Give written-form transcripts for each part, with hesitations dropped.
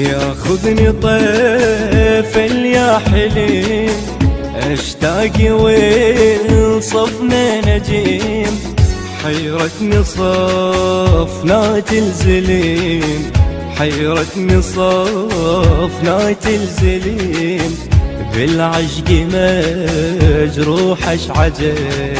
ياخذني طيف يا حليم، اشتاق وصفنا نجيم، حيرتني صفنات الزليم، حيرتني صفنات الزليم، بالعشق مجروح اشعجب،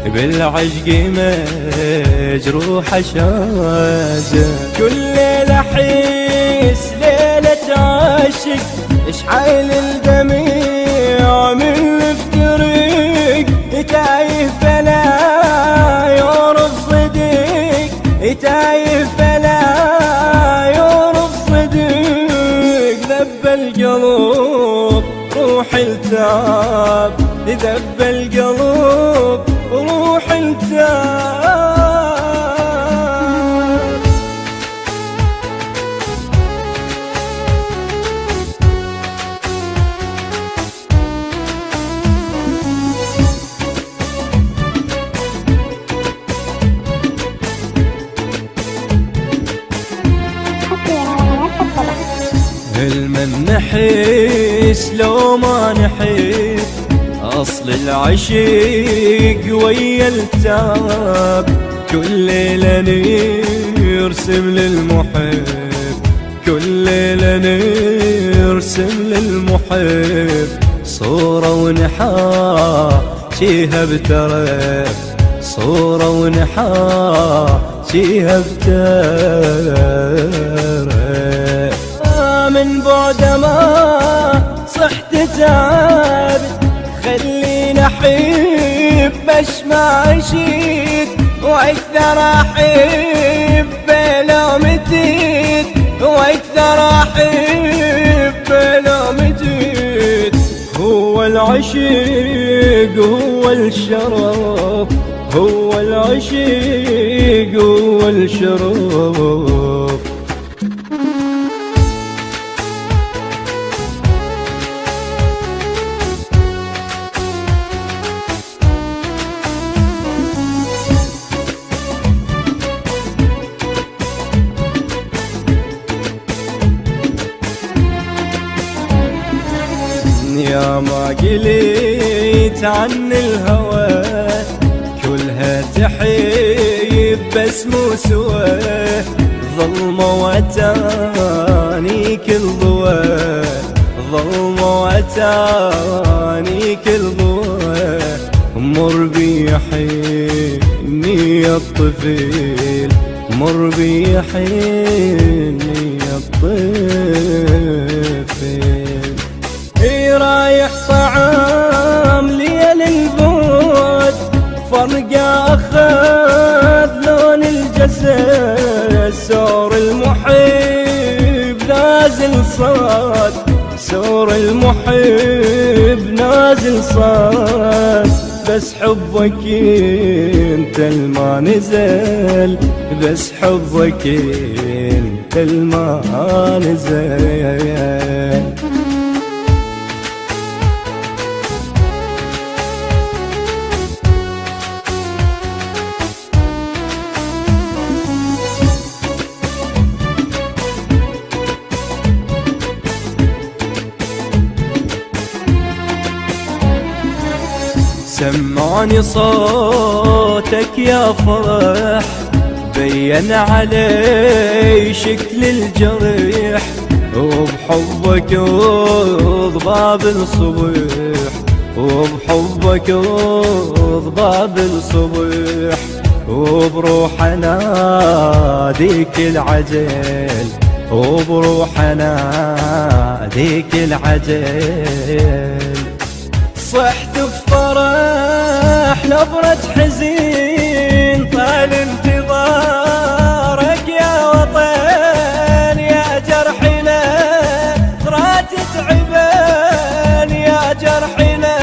بالعشق مجروح اشعجب. كل ليلة احس ليلة عاشق، اشعل الدميع من افتريق، تايه فلا يعرف صديق، تايه فلا يعرف صديق. ذب القلب روح التعب، ذب القلب روح التعب. المن نحس لو ما نحس، أصل العشيق ويا التعب. كل ليلة نرسم للمحب، كل ليلة نرسم للمحب، صورة ونحاكيها بترف، صورة ونحاكيها بترف. من بعد ما صحت تعبت، خليني احب اشمع اشيد، واكثر احب لو متيت، واكثر احب لو متيت. هو العشيق هو الشرف، هو العشيق هو الشرف. يا ما قليت عن الهوى، كلها تحيب بس مو سوى، ظلمة واتاني كل ضوى، ظلمة واتاني كل ضوى. مر بي حيني الطفيل، مر بي حيني الطفيل. رايح طعام ليل البعد، فرقة أخذ لون الجسد، سور المحب نازل صاد، سور المحب نازل صاد. بس حبك انت الما نزل، بس حبك انت الما نزل. سمعني صوتك يا فرح، بين علي شكل الجريح، وبحبك ضباب الصبح، وبحبك ضباب الصبح. وبروح اناديك العجل، وبروح اناديك العجل. صحت بفرح نبرة حزين، طال انتظارك يا وطن، يا جرحنا ضرات تعبان، يا جرحنا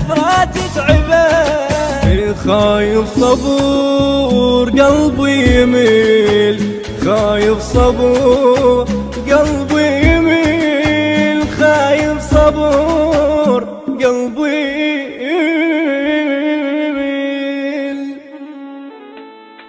ضرات تعبان. خايف صبور قلبي يميل، خايف صبور قلبي يميل، خايف صبور قلبي